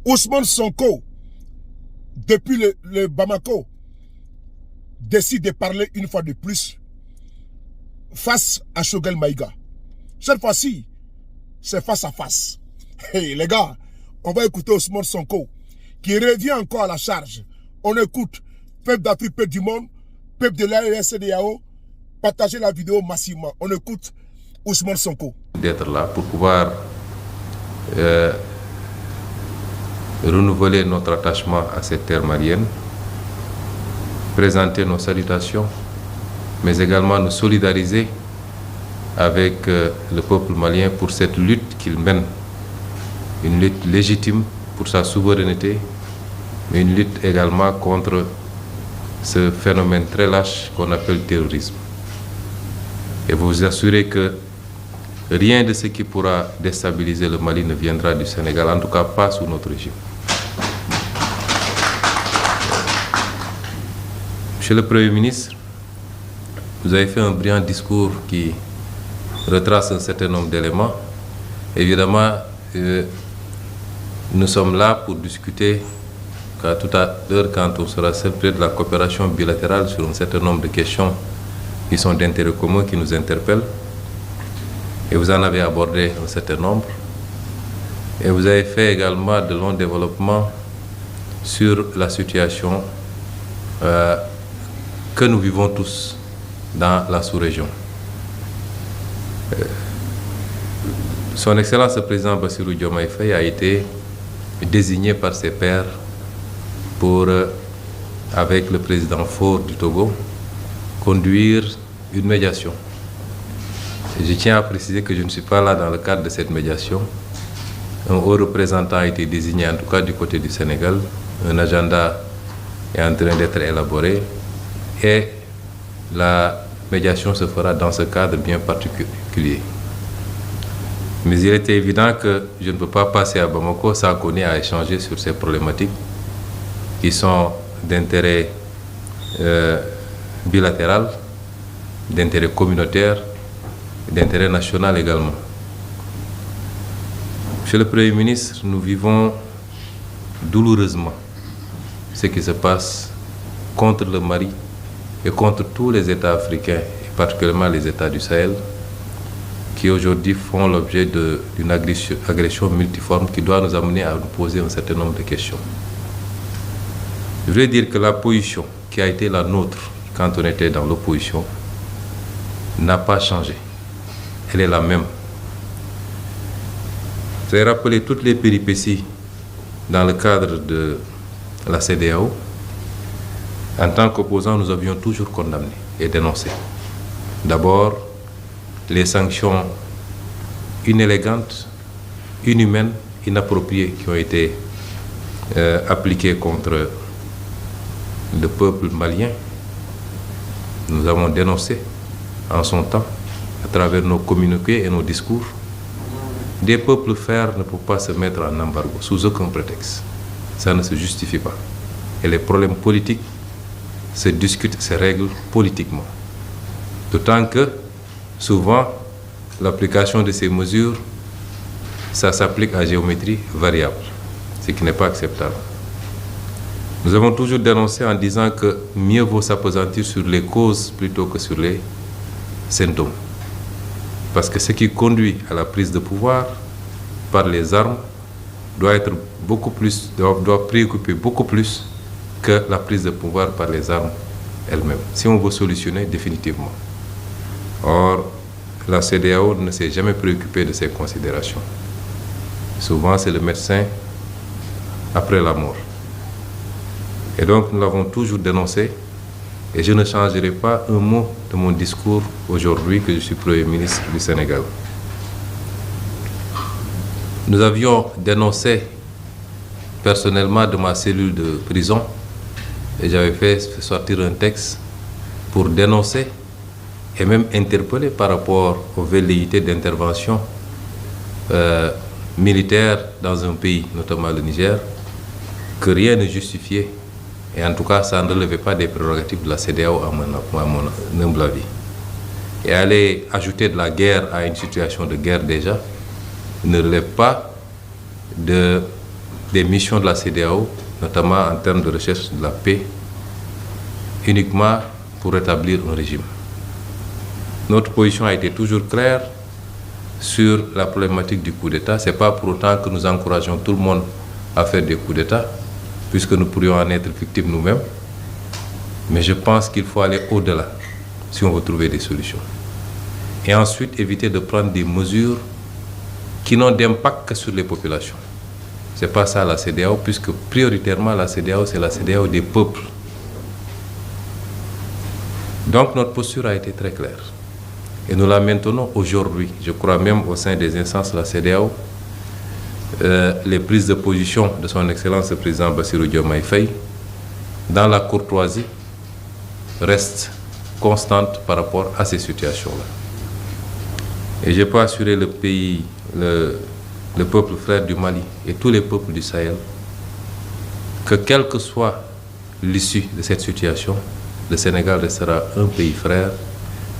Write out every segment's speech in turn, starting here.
Ousmane Sonko, depuis le Bamako, décide de parler une fois de plus face à Choguel Maïga. Cette fois-ci, c'est face à face. Hey, les gars, on va écouter Ousmane Sonko, qui revient encore à la charge. On écoute, peuple d'Afrique, peuple du monde, peuple de l'AES-CEDEAO, partagez la vidéo massivement. On écoute Ousmane Sonko. D'être là pour pouvoir renouveler notre attachement à cette terre malienne, présenter nos salutations, mais également nous solidariser avec le peuple malien pour cette lutte qu'il mène, une lutte légitime pour sa souveraineté, mais une lutte également contre ce phénomène très lâche qu'on appelle terrorisme. Et vous assurer que rien de ce qui pourra déstabiliser le Mali ne viendra du Sénégal, en tout cas pas sous notre régime. Monsieur le Premier ministre, vous avez fait un brillant discours qui retrace un certain nombre d'éléments. Évidemment, nous sommes là pour discuter tout à l'heure, quand on sera seul, près de la coopération bilatérale sur un certain nombre de questions qui sont d'intérêt commun, qui nous interpellent. Et vous en avez abordé un certain nombre. Et vous avez fait également de longs développements sur la situation que nous vivons tous dans la sous-région. Son Excellence le Président Bassirou Diomaye Faye a été désigné par ses pairs pour, avec le président Faure du Togo, conduire une médiation. Et je tiens à préciser que je ne suis pas là dans le cadre de cette médiation. Un haut représentant a été désigné, en tout cas du côté du Sénégal. Un agenda est en train d'être élaboré et la médiation se fera dans ce cadre bien particulier. Mais il était évident que je ne peux pas passer à Bamako sans qu'on ait à échanger sur ces problématiques qui sont d'intérêt bilatéral, d'intérêt communautaire, d'intérêt national également. Monsieur le Premier ministre, nous vivons douloureusement ce qui se passe contre le Mali et contre tous les États africains, et particulièrement les États du Sahel, qui aujourd'hui font l'objet d'une agression multiforme qui doit nous amener à nous poser un certain nombre de questions. Je voudrais dire que la position qui a été la nôtre quand on était dans l'opposition n'a pas changé. Elle est la même. Vous avez rappelé toutes les péripéties dans le cadre de la CEDEAO. En tant qu'opposants, nous avions toujours condamné et dénoncé. D'abord, les sanctions inélégantes, inhumaines, inappropriées qui ont été appliquées contre le peuple malien. Nous avons dénoncé en son temps, à travers nos communiqués et nos discours. Des peuples frères ne peuvent pas se mettre en embargo sous aucun prétexte. Ça ne se justifie pas. Et les problèmes politiques se discutent, se règlent politiquement. D'autant que, souvent, l'application de ces mesures, ça s'applique à géométrie variable, ce qui n'est pas acceptable. Nous avons toujours dénoncé en disant que mieux vaut s'appesantir sur les causes plutôt que sur les symptômes. Parce que ce qui conduit à la prise de pouvoir par les armes doit préoccuper beaucoup plus que la prise de pouvoir par les armes elles-mêmes, si on veut solutionner définitivement. Or, la CEDEAO ne s'est jamais préoccupée de ces considérations. Souvent, c'est le médecin après la mort. Et donc, nous l'avons toujours dénoncé. Et je ne changerai pas un mot de mon discours aujourd'hui que je suis Premier ministre du Sénégal. Nous avions dénoncé personnellement de ma cellule de prison et j'avais fait sortir un texte pour dénoncer et même interpeller par rapport aux velléités d'intervention militaire dans un pays, notamment le Niger, que rien ne justifiait. Et en tout cas, ça ne relevait pas des prérogatives de la CEDEAO à mon humble avis. Et aller ajouter de la guerre à une situation de guerre déjà ne relève pas de des missions de la CEDEAO, notamment en termes de recherche de la paix, uniquement pour rétablir un régime. Notre position a été toujours claire sur la problématique du coup d'État. Ce n'est pas pour autant que nous encourageons tout le monde à faire des coups d'État, puisque nous pourrions en être victimes nous-mêmes. Mais je pense qu'il faut aller au-delà si on veut trouver des solutions. Et ensuite, éviter de prendre des mesures qui n'ont d'impact que sur les populations. Ce n'est pas ça la CEDEAO, puisque prioritairement la CEDEAO, c'est la CEDEAO des peuples. Donc notre posture a été très claire. Et nous la maintenons aujourd'hui. Je crois même au sein des instances de la CEDEAO, les prises de position de son Excellence le Président Bassirou Diomaye Faye, dans la courtoisie, restent constantes par rapport à ces situations-là. Et je peux assurer le pays, le peuple frère du Mali et tous les peuples du Sahel que quelle que soit l'issue de cette situation, le Sénégal restera un pays frère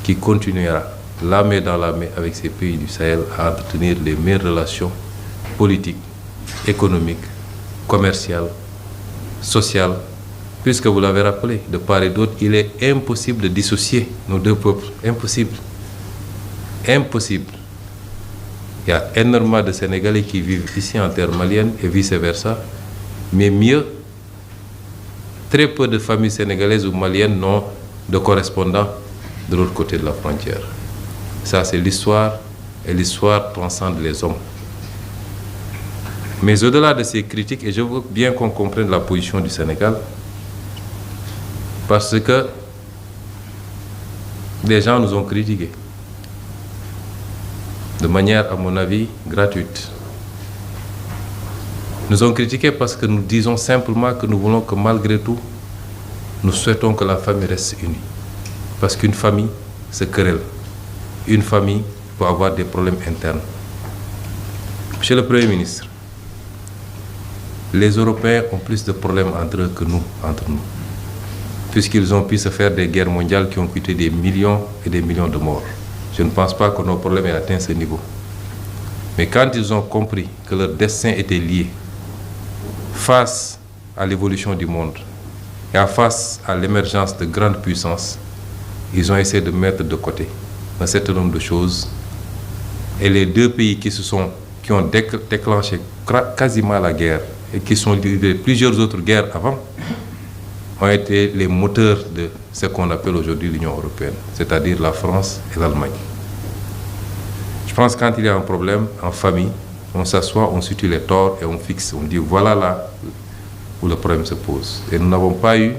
qui continuera la main dans la main avec ces pays du Sahel à entretenir les meilleures relations politiques, économiques, commerciales, sociales, puisque vous l'avez rappelé, de part et d'autre, il est impossible de dissocier nos deux peuples. Impossible. Impossible. Il y a énormément de Sénégalais qui vivent ici en terre malienne et vice-versa, mais mieux, très peu de familles sénégalaises ou maliennes n'ont de correspondants de l'autre côté de la frontière. Ça, c'est l'histoire, et l'histoire transcende les hommes. Mais au-delà de ces critiques, et je veux bien qu'on comprenne la position du Sénégal, parce que des gens nous ont critiqués, de manière, à mon avis, gratuite. Nous ont critiqués parce que nous disons simplement que nous voulons que malgré tout, nous souhaitons que la famille reste unie. Parce qu'une famille se querelle. Une famille peut avoir des problèmes internes. Monsieur le Premier ministre, les Européens ont plus de problèmes entre eux que nous, entre nous. Puisqu'ils ont pu se faire des guerres mondiales qui ont coûté des millions et des millions de morts. Je ne pense pas que nos problèmes aient atteint ce niveau. Mais quand ils ont compris que leur destin était lié face à l'évolution du monde et face à l'émergence de grandes puissances, ils ont essayé de mettre de côté un certain nombre de choses. Et les deux pays qui ont déclenché quasiment la guerre et qui sont livrés plusieurs autres guerres avant, ont été les moteurs de ce qu'on appelle aujourd'hui l'Union européenne, c'est-à-dire la France et l'Allemagne. Je pense que quand il y a un problème en famille, on s'assoit, on situe les torts et on fixe, on dit voilà là où le problème se pose. Et nous n'avons pas eu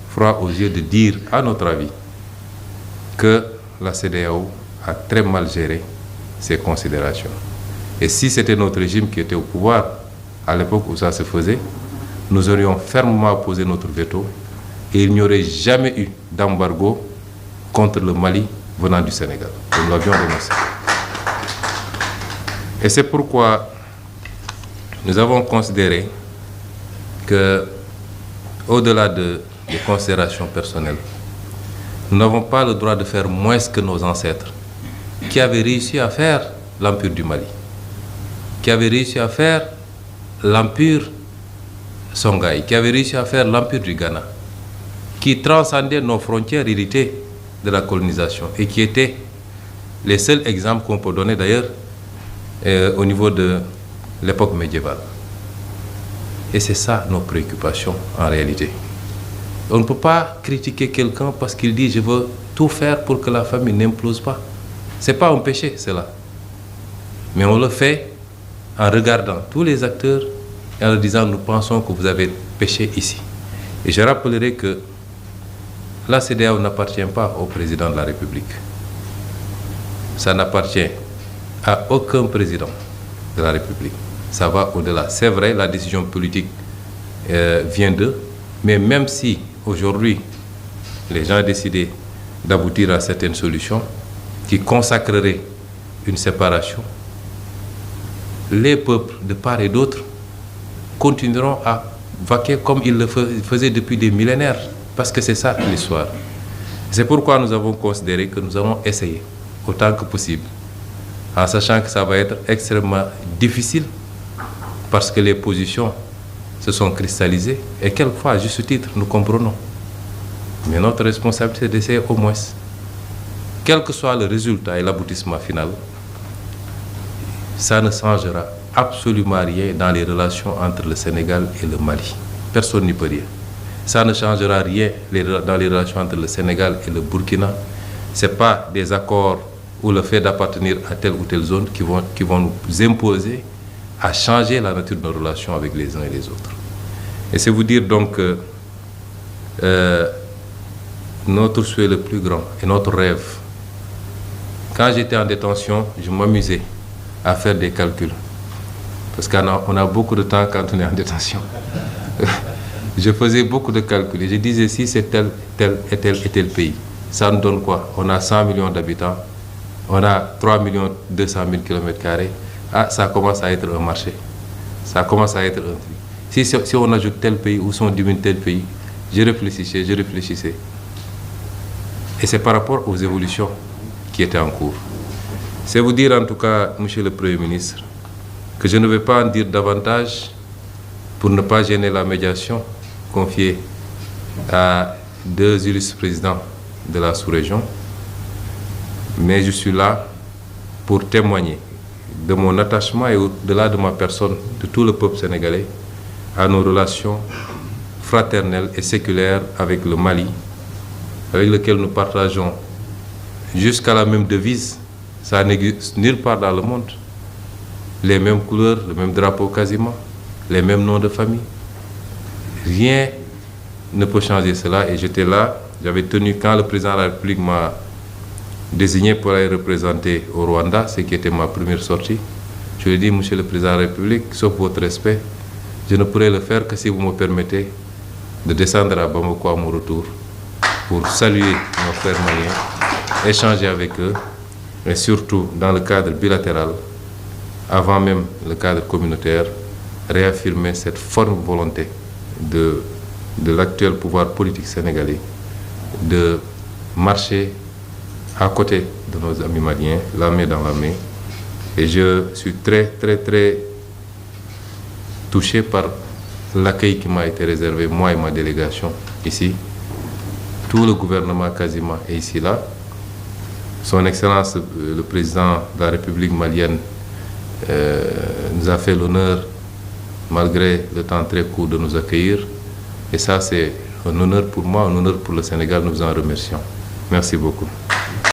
froid aux yeux de dire, à notre avis, que la CEDEAO a très mal géré ces considérations. Et si c'était notre régime qui était au pouvoir à l'époque où ça se faisait, nous aurions fermement posé notre veto et il n'y aurait jamais eu d'embargo contre le Mali venant du Sénégal. Nous l'avions dénoncé. Et c'est pourquoi nous avons considéré que, au-delà des considérations personnelles, nous n'avons pas le droit de faire moins que nos ancêtres, qui avaient réussi à faire l'Empire du Mali, qui avaient réussi à faire l'Empire Songhai, qui avaient réussi à faire l'Empire du Ghana, qui transcendaient nos frontières héritées de la colonisation et qui étaient les seuls exemples qu'on peut donner d'ailleurs au niveau de l'époque médiévale. Et c'est ça nos préoccupations en réalité. On ne peut pas critiquer quelqu'un parce qu'il dit « je veux tout faire pour que la famille n'implose pas ». Ce n'est pas un péché, cela. Mais on le fait en regardant tous les acteurs et en leur disant « nous pensons que vous avez péché ici ». Et je rappellerai que la CEDEAO n'appartient pas au président de la République. Ça n'appartient à aucun président de la République. Ça va au-delà. C'est vrai, la décision politique vient d'eux, mais même si aujourd'hui les gens ont décidé d'aboutir à certaines solutions qui consacreraient une séparation, les peuples de part et d'autre continueront à vaquer comme ils le faisaient depuis des millénaires, parce que c'est ça l'histoire. C'est pourquoi nous avons considéré que nous allons essayer autant que possible, en sachant que ça va être extrêmement difficile, parce que les positions se sont cristallisées et quelquefois, à juste titre, nous comprenons. Mais notre responsabilité, c'est d'essayer au moins, quel que soit le résultat et l'aboutissement final, ça ne changera absolument rien dans les relations entre le Sénégal et le Mali. Personne n'y peut rien. Ça ne changera rien dans les relations entre le Sénégal et le Burkina. Ce n'est pas des accords ou le fait d'appartenir à telle ou telle zone qui vont nous imposer à changer la nature de nos relations avec les uns et les autres. Et c'est vous dire donc que notre souhait le plus grand et notre rêve, quand j'étais en détention, je m'amusais à faire des calculs. Parce qu'on a beaucoup de temps quand on est en détention. Je faisais beaucoup de calculs et je disais si c'est tel et tel pays, ça nous donne quoi? On a 100 millions d'habitants, on a 3 200 000 km². Ah, ça commence à être un marché. Ça commence à être un prix. Si on ajoute tel pays ou si on diminue tel pays, je réfléchissais. Et c'est par rapport aux évolutions qui étaient en cours. C'est vous dire en tout cas, Monsieur le Premier ministre, que je ne vais pas en dire davantage pour ne pas gêner la médiation confiée à 2 illustres présidents de la sous-région. Mais je suis là pour témoigner de mon attachement et au-delà de ma personne, de tout le peuple sénégalais, à nos relations fraternelles et séculaires avec le Mali, avec lequel nous partageons jusqu'à la même devise, ça n'existe nulle part dans le monde, les mêmes couleurs, le même drapeau quasiment, les mêmes noms de famille. Rien ne peut changer cela et j'étais là, j'avais tenu, quand le président de la République m'a désigné pour aller représenter au Rwanda, ce qui était ma première sortie, je lui ai dit, Monsieur le Président de la République, sauf votre respect, je ne pourrai le faire que si vous me permettez de descendre à Bamako à mon retour pour saluer nos frères maliens, échanger avec eux, et surtout dans le cadre bilatéral, avant même le cadre communautaire, réaffirmer cette forme volonté de l'actuel pouvoir politique sénégalais de marcher à côté de nos amis maliens, la main dans la main. Et je suis très touché par l'accueil qui m'a été réservé, moi et ma délégation, ici. Tout le gouvernement quasiment est ici, là. Son Excellence, le président de la République malienne, nous a fait l'honneur, malgré le temps très court, de nous accueillir. Et ça, c'est un honneur pour moi, un honneur pour le Sénégal. Nous vous en remercions. Merci beaucoup.